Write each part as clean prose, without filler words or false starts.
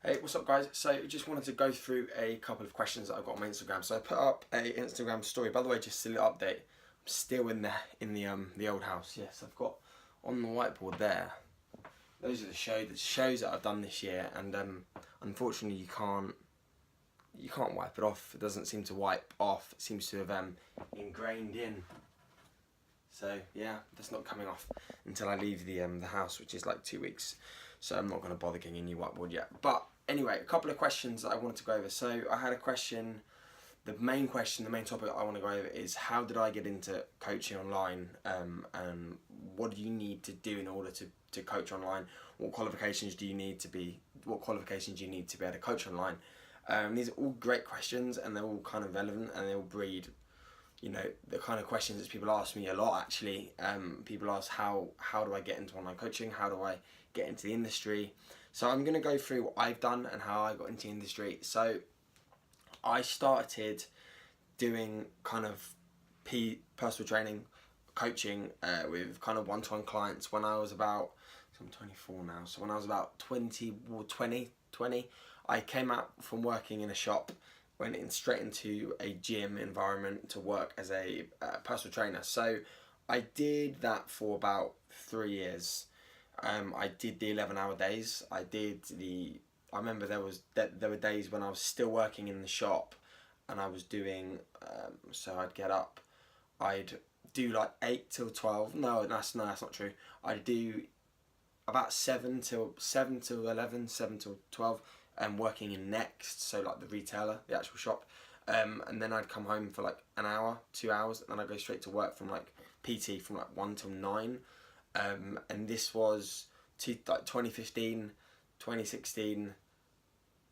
Hey, what's up guys? So just wanted to go through a couple of questions that I've got on my Instagram. So I put up a Instagram story. By the way, just a little update. I'm still in the old house. Yes, I've got on the whiteboard there. Those are the shows that I've done this year, and unfortunately you can't wipe it off. It doesn't seem to wipe off. It seems to have ingrained in. So yeah, that's not coming off until I leave the house, which is like 2 weeks. So I'm not going to bother getting a new whiteboard yet. But anyway, a couple of questions that I wanted to go over. So I had a question. The main topic I want to go over is how did I get into coaching online, and what do you need to do in order to coach online? What qualifications do you need to be able to coach online? These are all great questions, and they're all kind of relevant, and they all breed, you know, the kind of questions that people ask me a lot actually. People ask how do I get into online coaching? How do I get into the industry? So I'm going to go through what I've done and how I got into the industry. So I started doing kind of personal training, coaching with kind of one-to-one clients when I was about, I'm 24 now, so when I was about 20, I came out from working in a shop, went in straight into a gym environment to work as a personal trainer. So I did that for about 3 years. I did the 11-hour days. I remember there were days when I was still working in the shop, and I was doing, so I'd get up, I'd do like 8 till 12. No, that's not true. I'd do about 7 till 11, 7 till 12, and working in Next, so like the retailer, the actual shop. And then I'd come home for like an hour, 2 hours, and then I'd go straight to work from like PT from like 1 till 9. And this was like 2015, 2016,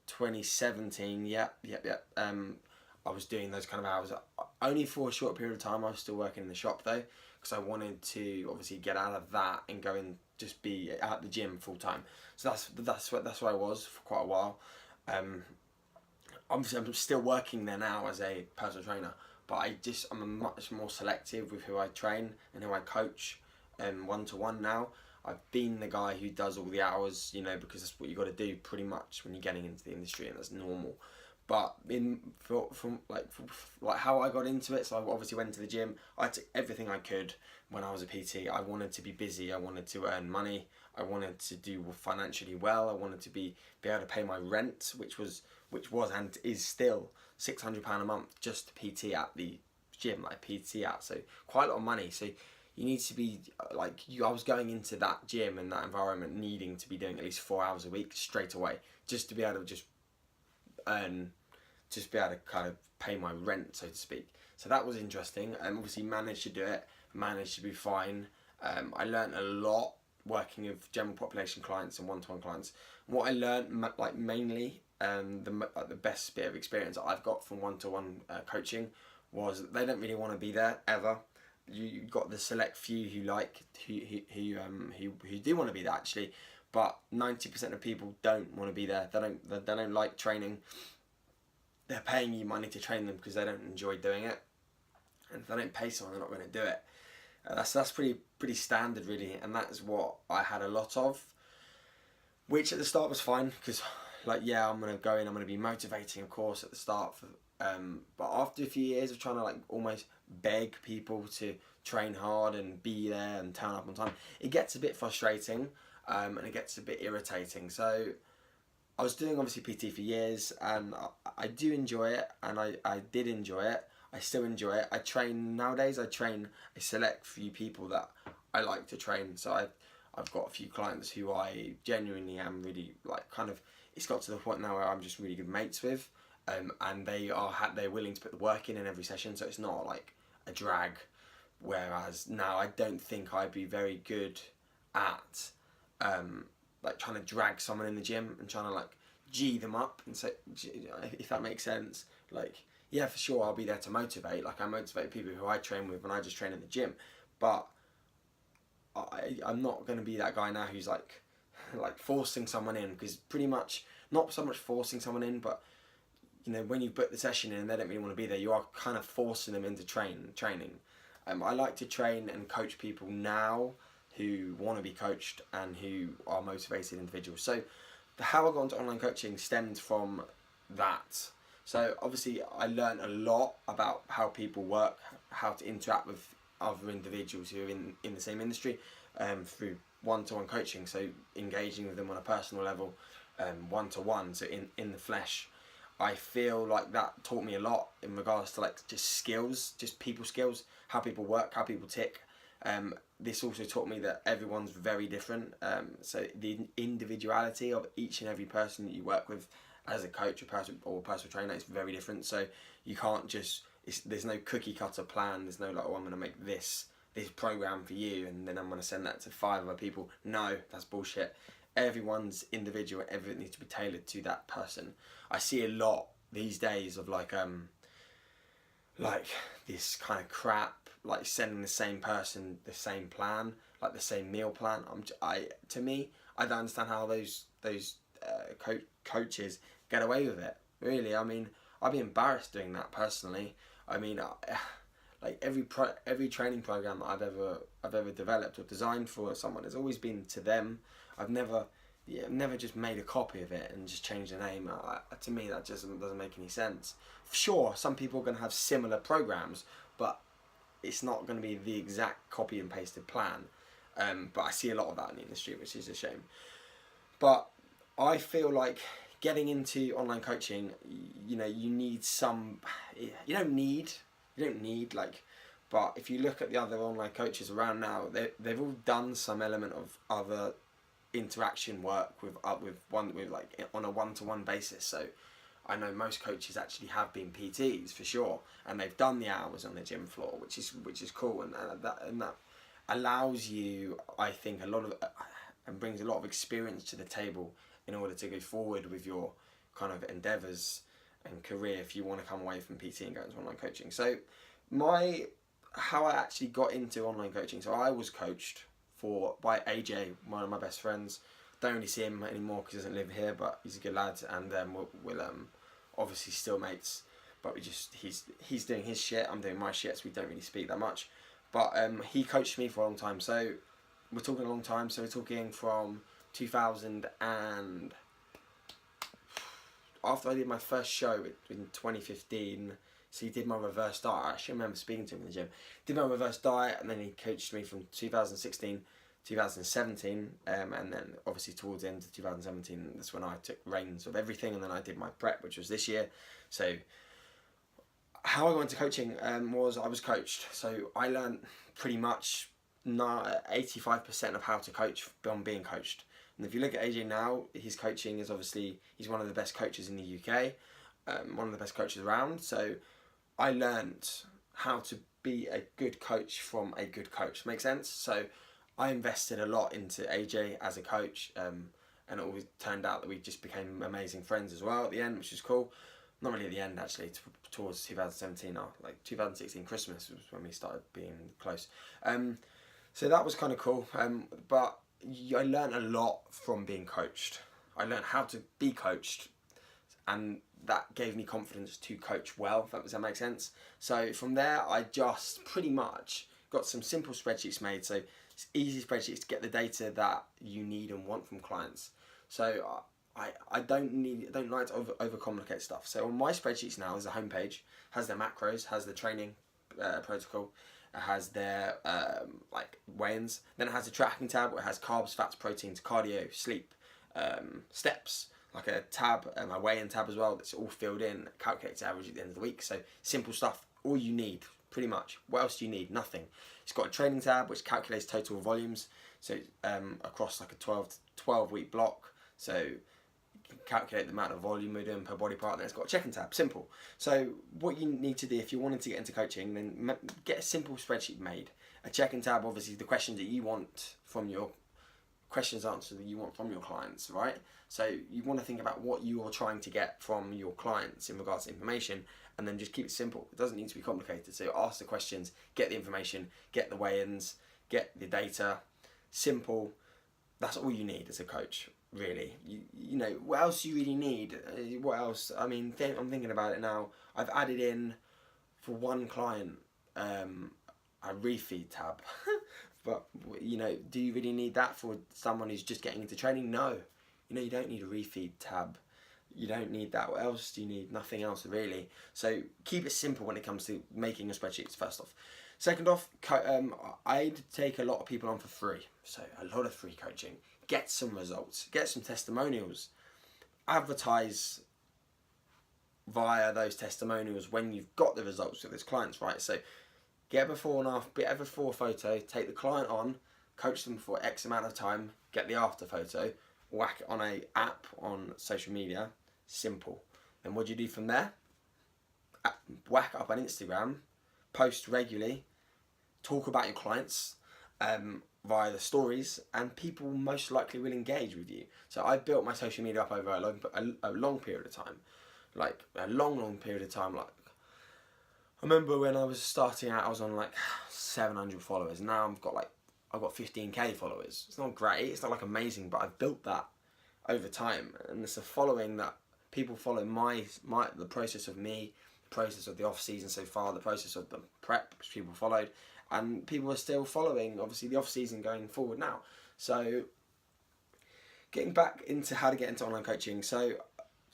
2017. Yep. I was doing those kind of hours. Only for a short period of time. I was still working in the shop though, because I wanted to obviously get out of that and go and just be at the gym full time. So that's where I was for quite a while. Obviously I'm still working there now as a personal trainer, but I'm much more selective with who I train and who I coach. One-to-one now. I've been the guy who does all the hours, you know, because that's what you got to do pretty much when you're getting into the industry, and that's normal. But from how I got into it, so I obviously went to the gym. I took everything I could when I was a PT. I wanted to be busy. I wanted to earn money. I wanted to do financially well. I wanted to be able to pay my rent, which was and is still £600 a month just to PT at the gym, like PT at. So quite a lot of money. So you need to be I was going into that gym and that environment needing to be doing at least 4 hours a week straight away, just to be able to be able to kind of pay my rent, so to speak. So that was interesting, and obviously managed to do it, managed to be fine. I learned a lot working with general population clients and one-to-one clients. What I learned mainly, the best bit of experience that I've got from one-to-one coaching was that they don't really want to be there ever. You got the select few who do want to be there actually, but 90% of people don't want to be there. They don't like training. They're paying you money to train them because they don't enjoy doing it, and if they don't pay someone, they're not going to do it. That's pretty standard really, and that is what I had a lot of, which at the start was fine because I'm gonna go in, I'm gonna be motivating of course at the start but after a few years of trying to almost beg people to train hard and be there and turn up on time, it gets a bit frustrating, and it gets a bit irritating. So I was doing obviously PT for years, and I do enjoy it, and I did enjoy it. I still enjoy it. I train a select few people that I like to train. So I've got a few clients who I genuinely am really it's got to the point now where I'm just really good mates with. And they're willing to put the work in every session, so it's not like a drag. Whereas now I don't think I'd be very good at trying to drag someone in the gym and trying to G them up and say, if that makes sense. Yeah, for sure I'll be there to motivate. I motivate people who I train with when I just train in the gym, but I'm not going to be that guy now who's forcing someone in, because pretty much not so much forcing someone in, but you know, when you put the session in and they don't really want to be there, you are kind of forcing them into training. I like to train and coach people now who want to be coached and who are motivated individuals. So how I got into online coaching stemmed from that. So obviously I learned a lot about how people work, how to interact with other individuals who are in the same industry, through one-to-one coaching. So engaging with them on a personal level, one-to-one, so in the flesh. I feel like that taught me a lot in regards to like just skills, just people skills, how people work, how people tick. This also taught me that everyone's very different. So the individuality of each and every person that you work with as a coach or personal trainer is very different. So you can't just, there's no cookie cutter plan. There's no like, oh, I'm going to make this program for you and then I'm going to send that to 5 other people. No, that's bullshit. Everyone's individual. Everything needs to be tailored to that person. I see a lot these days of like this kind of crap, like sending the same person the same plan, like the same meal plan. To me, I don't understand how those coaches get away with it. Really, I mean, I'd be embarrassed doing that personally. I mean, like every training program that I've ever developed or designed for someone has always been to them. I've never just made a copy of it and just changed the name. To me, that just doesn't make any sense. Sure, some people are going to have similar programs, but it's not going to be the exact copy and pasted plan. But I see a lot of that in the industry, which is a shame. But I feel like getting into online coaching, you know, you need some. You don't need like. But if you look at the other online coaches around now, they've all done some element of other interaction work with like on a one-to-one basis. So I know most coaches actually have been PTs for sure, and they've done the hours on the gym floor, which is cool, and that allows you, I think, a lot of and brings a lot of experience to the table in order to go forward with your kind of endeavours and career if you want to come away from PT and go into online coaching. So how I actually got into online coaching. So I was coached by AJ, one of my best friends. Don't really see him anymore because he doesn't live here, but he's a good lad, and we'll obviously still mates. But he's doing his shit, I'm doing my shit, so we don't really speak that much. But he coached me for a long time. So we're talking a long time. So we're talking from 2000 and after I did my first show in 2015. So he did my reverse diet. I actually remember speaking to him in the gym. Did my reverse diet, and then he coached me from 2016, 2017, and then obviously towards the end of 2017, that's when I took reins of everything, and then I did my prep, which was this year. So how I got into coaching was I was coached. So I learned pretty much 85% of how to coach from being coached. And if you look at AJ now, his coaching is obviously, he's one of the best coaches in the UK, one of the best coaches around. So I learned how to be a good coach from a good coach. Make sense? So I invested a lot into AJ as a coach, and it always turned out that we just became amazing friends as well at the end, which is cool. Not really at the end actually, towards 2017 or like 2016 Christmas was when we started being close. So that was kind of cool. But I learned a lot from being coached. I learned how to be coached, and that gave me confidence to coach well, if that makes sense. So from there, I just pretty much got some simple spreadsheets made. So it's easy spreadsheets to get the data that you need and want from clients. So I don't like to overcomplicate stuff. So on my spreadsheets now is a homepage, has their macros, has the training protocol, it has their like weigh-ins. Then it has a tracking tab where it has carbs, fats, proteins, cardio, sleep, steps. Like a tab, a weigh-in tab as well, that's all filled in, calculates average at the end of the week. So simple stuff, all you need, pretty much. What else do you need? Nothing. It's got a training tab which calculates total volumes, so across like a 12 week block. So you can calculate the amount of volume we're doing per body part. Then it's got a checking tab, simple. So what you need to do if you wanted to get into coaching, then get a simple spreadsheet made. A checking tab, obviously the questions that you want from your answered that you want from your clients, right? So you want to think about what you are trying to get from your clients in regards to information, and then just keep it simple. It doesn't need to be complicated. So ask the questions, get the information, get the weigh-ins, get the data. Simple. That's all you need as a coach, really. You know, what else do you really need? What else? I mean, I'm thinking about it now. I've added in, for one client, a refeed tab. But, you know, do you really need that for someone who's just getting into training? No. You know, you don't need a refeed tab. You don't need that. What else do you need? Nothing else really. So keep it simple when it comes to making your spreadsheets, first off. Second off, I'd take a lot of people on for free. So a lot of free coaching. Get some results. Get some testimonials. Advertise via those testimonials when you've got the results with those clients, right? So get a before and after, get a before photo, take the client on, coach them for X amount of time, get the after photo, whack it on a app on social media. Simple. Then what do you do from there? Whack it up on Instagram, post regularly, talk about your clients via the stories, and people most likely will engage with you. So I've built my social media up over a long period of time, like a long period of time. Like I remember when I was starting out, I was on like 700 followers. Now I've got 15k followers. It's not great, it's not like amazing, but I've built that over time, and it's a following that people follow the process of me, the process of the off season so far, the process of the prep which people followed, and people are still following obviously the off season going forward now. So getting back into how to get into online coaching. So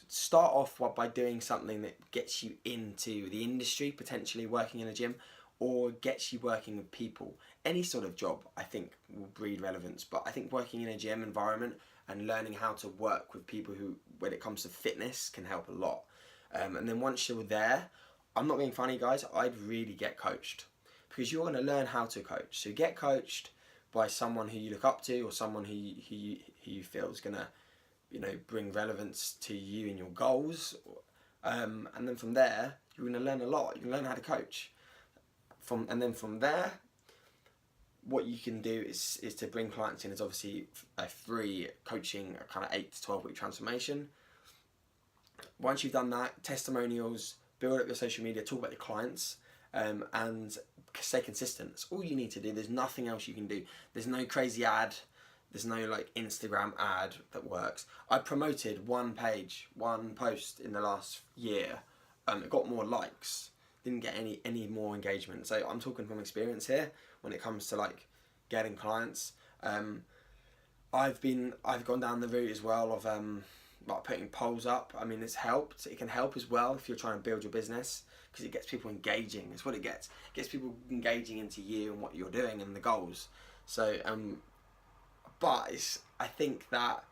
start off by doing something that gets you into the industry, potentially working in a gym, or gets you working with people. Any sort of job, I think, will breed relevance, but I think working in a gym environment and learning how to work with people who, when it comes to fitness, can help a lot. And then once you're there, I'm not being funny, guys, I'd really get coached, because you're going to learn how to coach. So get coached by someone who you look up to, or someone who you feel is going to, you know, bring relevance to you and your goals. And then from there, you're going to learn a lot. You can learn how to coach. And then from there, what you can do is to bring clients in is obviously a free coaching, a kind of 8 to 12 week transformation. Once you've done that, testimonials, build up your social media, talk about your clients, and stay consistent. That's all you need to do. There's nothing else you can do. There's no crazy ad. There's no like Instagram ad that works. I promoted one page, one post in the last year. It got more likes. Didn't get any more engagement. So I'm talking from experience here when it comes to like getting clients. I've gone down the route as well of like putting polls up. I mean, it's helped. It can help as well if you're trying to build your business, because it gets people engaging. That's what it gets. It gets people engaging into you and what you're doing and the goals. So but I think that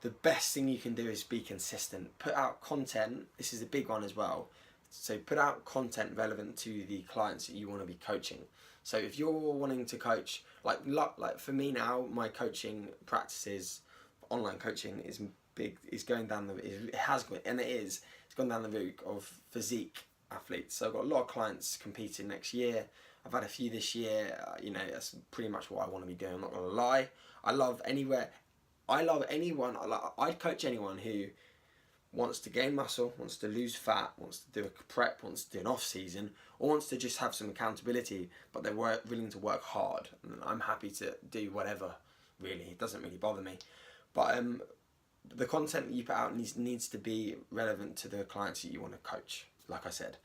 the best thing you can do is be consistent. Put out content. This is a big one as well. So put out content relevant to the clients that you want to be coaching. So if you're wanting to coach, like for me now, my coaching practices, online coaching is big. Is going down it's gone down the route of physique athletes. So I've got a lot of clients competing next year. I've had a few this year. You know, that's pretty much what I want to be doing. I'm not gonna lie. I love anyone. I'd coach anyone who wants to gain muscle, wants to lose fat, wants to do a prep, wants to do an off season, or wants to just have some accountability, but they're willing to work hard. And I'm happy to do whatever, really. It doesn't really bother me. But the content that you put out needs to be relevant to the clients that you want to coach, like I said.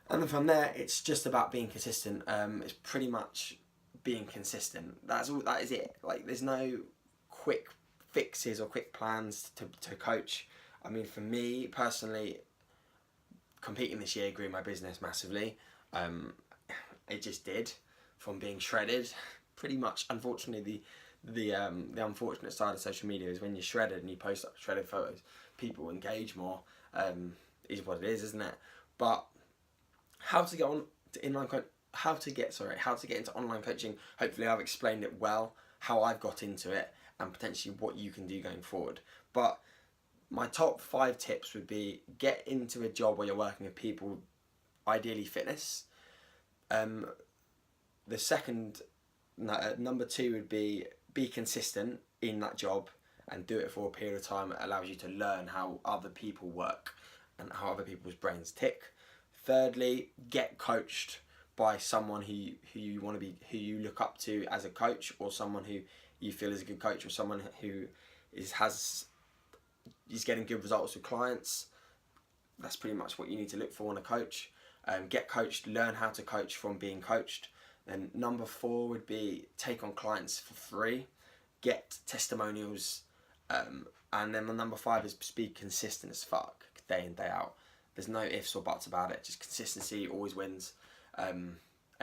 And then from there, it's just about being consistent. It's pretty much being consistent. That is it. Like, there's no quick fixes or quick plans to coach. I mean, for me personally, competing this year grew my business massively. It just did, from being shredded. Pretty much, unfortunately, the unfortunate side of social media is when you're shredded and you post up shredded photos, people engage more. Is what it is, isn't it? But how to get into online coaching. Hopefully, I've explained it well, how I've got into it, and potentially what you can do going forward. But my top 5 tips would be: get into a job where you're working with people, ideally fitness. The second, number 2 would be consistent in that job and do it for a period of time. It allows you to learn how other people work and how other people's brains tick. Thirdly, get coached by someone who you look up to as a coach, or someone who you feel is a good coach, or someone who is getting good results with clients. That's pretty much what you need to look for in a coach. Get coached, learn how to coach from being coached. Then number 4 would be take on clients for free, get testimonials, And then my number 5 is just be consistent as fuck, day in, day out. There's no ifs or buts about it. Just consistency always wins. And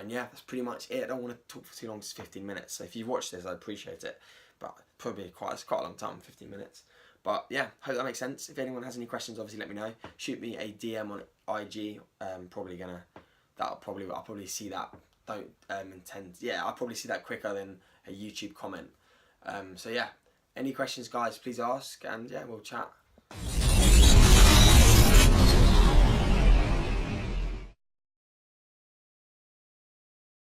yeah, that's pretty much it. I don't want to talk for too long, it's 15 minutes. So if you've watched this, I appreciate it. But probably it's quite a long time, 15 minutes. But yeah, hope that makes sense. If anyone has any questions, obviously let me know. Shoot me a DM on IG. I'll probably see that. I'll probably see that quicker than a YouTube comment. So yeah, any questions, guys, please ask, and yeah, we'll chat.